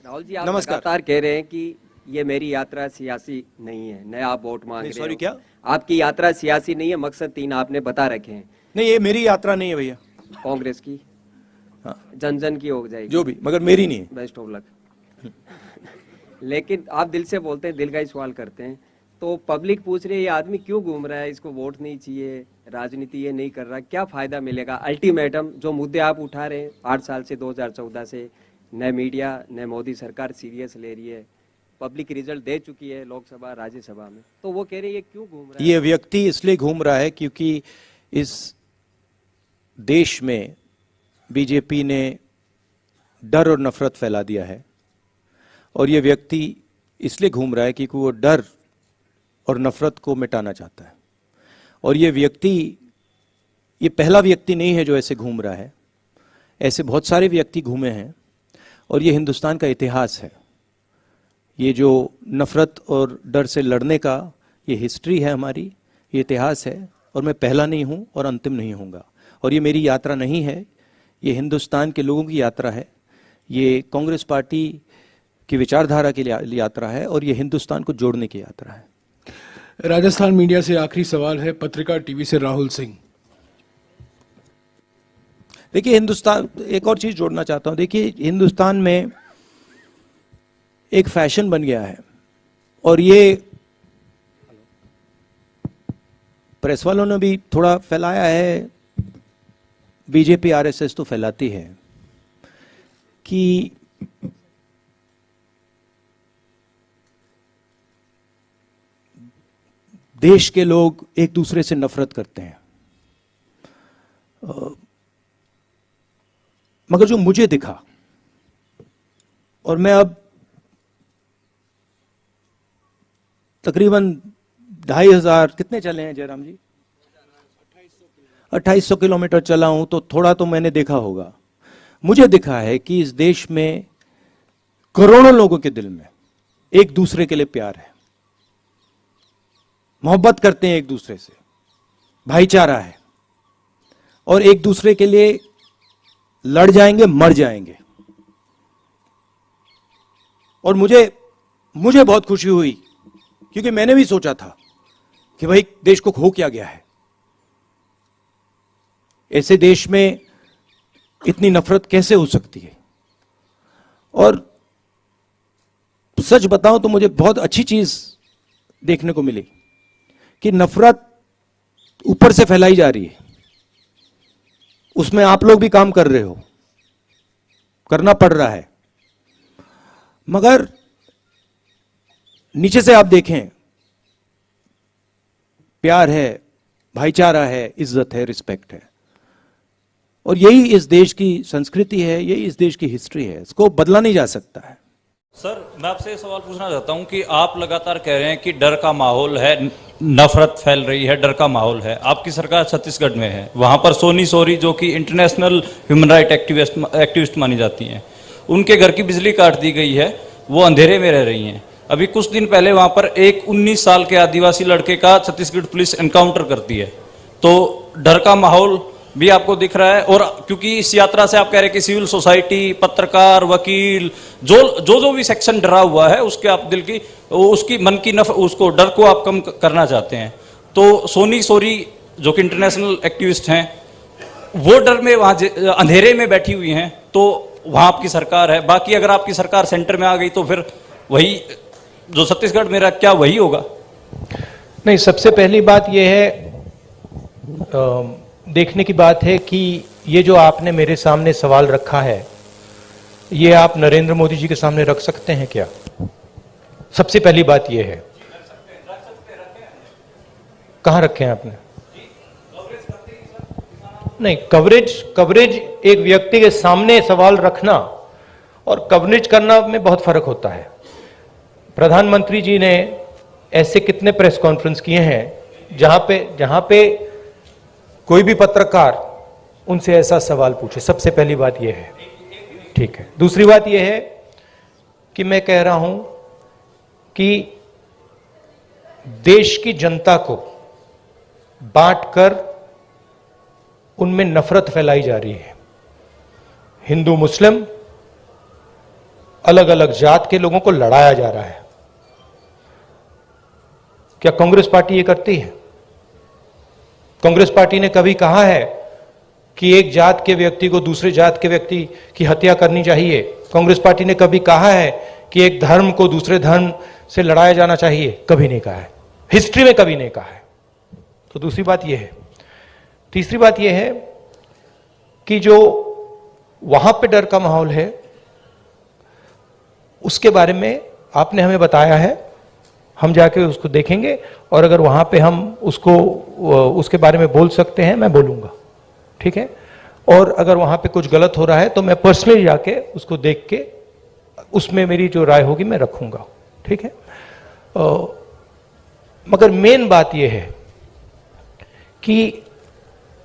राहुल जी, आप लगातार कह रहे हैं कि ये मेरी यात्रा सियासी नहीं है, नया आप वोट मांग रहे हो। क्या आपकी यात्रा सियासी नहीं है, मकसद 3 आपने बता रखे हैं। नहीं, ये मेरी यात्रा नहीं है भैया, कांग्रेस की। हाँ, जन जन की हो जाएगी जो भी, मगर मेरी नहीं है। Best of luck. लेकिन आप दिल से बोलते हैं, दिल का ही सवाल करते हैं, तो पब्लिक पूछ रही है ये आदमी क्यों घूम रहा है, इसको वोट नहीं चाहिए, राजनीति ये नहीं कर रहा, क्या फायदा मिलेगा? अल्टीमेटम जो मुद्दे आप उठा रहे हैं 8 साल से, 2014 से, न मीडिया न मोदी सरकार सीरियस ले रही है, पब्लिक रिजल्ट दे चुकी है लोकसभा राज्यसभा में, तो वो कह रही है क्यों घूम रहा है? ये व्यक्ति इसलिए घूम रहा है क्योंकि इस देश में बीजेपी ने डर और नफरत फैला दिया है, और ये व्यक्ति इसलिए घूम रहा है क्योंकि वो डर और नफरत को मिटाना चाहता है। और ये व्यक्ति, ये पहला व्यक्ति नहीं है जो ऐसे घूम रहा है, ऐसे बहुत सारे व्यक्ति घूमे हैं, और ये हिंदुस्तान का इतिहास है। ये जो नफरत और डर से लड़ने का ये हिस्ट्री है हमारी, ये इतिहास है, और मैं पहला नहीं हूं और अंतिम नहीं होऊंगा। और ये मेरी यात्रा नहीं है, ये हिंदुस्तान के लोगों की यात्रा है, ये कांग्रेस पार्टी की विचारधारा की यात्रा है, और ये हिंदुस्तान को जोड़ने की यात्रा है। राजस्थान मीडिया से आखिरी सवाल है, पत्रिका टीवी से राहुल सिंह। देखिए, हिंदुस्तान, एक और चीज जोड़ना चाहता हूं। देखिए, हिंदुस्तान में एक फैशन बन गया है, और ये प्रेस वालों ने भी थोड़ा फैलाया है, बीजेपी आरएसएस तो फैलाती है, कि देश के लोग एक दूसरे से नफरत करते हैं। मगर जो मुझे दिखा, और मैं अब तकरीबन 2500, कितने चले हैं जयराम जी? 2800 किलोमीटर चला हूं, तो थोड़ा तो मैंने देखा होगा। मुझे दिखा है कि इस देश में करोड़ों लोगों के दिल में एक दूसरे के लिए प्यार है, मोहब्बत करते हैं एक दूसरे से, भाईचारा है, और एक दूसरे के लिए लड़ जाएंगे, मर जाएंगे। और मुझे बहुत खुशी हुई, क्योंकि मैंने भी सोचा था कि भाई देश को खो क्या गया है, ऐसे देश में इतनी नफरत कैसे हो सकती है। और सच बताऊं तो मुझे बहुत अच्छी चीज देखने को मिली कि नफरत ऊपर से फैलाई जा रही है, उसमें आप लोग भी काम कर रहे हो, करना पड़ रहा है, मगर नीचे से आप देखें, प्यार है, भाईचारा है, इज्जत है, रिस्पेक्ट है, और यही इस देश की संस्कृति है, यही इस देश की हिस्ट्री है, इसको बदला नहीं जा सकता है। सर, मैं आपसे सवाल पूछना चाहता हूं कि आप लगातार कह रहे हैं कि डर का माहौल है, नफरत फैल रही है, डर का माहौल है। आपकी सरकार छत्तीसगढ़ में है, वहां पर सोनी सोरी जो कि इंटरनेशनल ह्यूमन राइट एक्टिविस्ट मानी जाती हैं, उनके घर की बिजली काट दी गई है, वो अंधेरे में रह रही हैं। अभी कुछ दिन पहले वहां पर एक 19 साल के आदिवासी लड़के का छत्तीसगढ़ पुलिस एनकाउंटर करती है। तो डर का माहौल भी आपको दिख रहा है, और क्योंकि इस यात्रा से आप कह रहे हैं कि सिविल सोसाइटी, पत्रकार, वकील, जो भी सेक्शन डरा हुआ है, उसके आप दिल की, उसकी मन की उसको डर को आप कम करना चाहते हैं। तो सोनी सोरी जो कि इंटरनेशनल एक्टिविस्ट हैं, वो डर में वहां अंधेरे में बैठी हुई हैं, तो वहां आपकी सरकार है। बाकी अगर आपकी सरकार सेंटर में आ गई तो फिर वही जो छत्तीसगढ़ में रहा, क्या वही होगा? नहीं, सबसे पहली बात यह है, देखने की बात है कि ये जो आपने मेरे सामने सवाल रखा है, ये आप नरेंद्र मोदी जी के सामने रख सकते हैं क्या? सबसे पहली बात ये है। कहां रखे हैं आपने? नहीं, कवरेज एक व्यक्ति के सामने सवाल रखना और कवरेज करना में बहुत फर्क होता है। प्रधानमंत्री जी ने ऐसे कितने प्रेस कॉन्फ्रेंस किए हैं जहां पे कोई भी पत्रकार उनसे ऐसा सवाल पूछे। सबसे पहली बात यह है, ठीक है। दूसरी बात यह है कि मैं कह रहा हूं कि देश की जनता को बांटकर उनमें नफरत फैलाई जा रही है। हिंदू मुस्लिम, अलग अलग जात के लोगों को लड़ाया जा रहा है। क्या कांग्रेस पार्टी ये करती है? कांग्रेस पार्टी ने कभी कहा है कि एक जात के व्यक्ति को दूसरे जात के व्यक्ति की हत्या करनी चाहिए? कांग्रेस पार्टी ने कभी कहा है कि एक धर्म को दूसरे धर्म से लड़ाया जाना चाहिए? कभी नहीं कहा है, हिस्ट्री में कभी नहीं कहा है। तो दूसरी बात यह है। तीसरी बात यह है कि जो वहां पे डर का माहौल है उसके बारे में आपने हमें बताया है, हम जाके उसको देखेंगे और अगर वहां पे हम उसके बारे में बोल सकते हैं मैं बोलूंगा, ठीक है? और अगर वहां पे कुछ गलत हो रहा है तो मैं पर्सनली जाके उसको देख के उसमें मेरी जो राय होगी मैं रखूंगा, ठीक है? मगर मेन बात यह है कि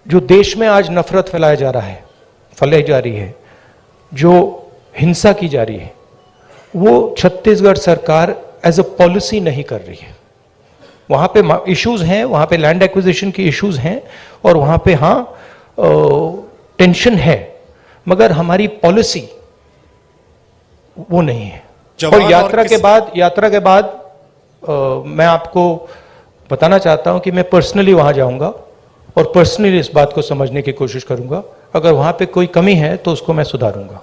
जो देश में आज नफरत फैलाई जा रही है, जो हिंसा की जा रही है, वो छत्तीसगढ़ सरकार एज अ पॉलिसी नहीं कर रही है। वहां पे इश्यूज हैं, वहां पे लैंड एक्विजिशन की इश्यूज हैं और वहां पे टेंशन है, मगर हमारी पॉलिसी वो नहीं है। और यात्रा के बाद मैं आपको बताना चाहता हूं कि मैं पर्सनली वहां जाऊंगा और पर्सनली इस बात को समझने की कोशिश करूंगा। अगर वहां पे कोई कमी है तो उसको मैं सुधारूंगा।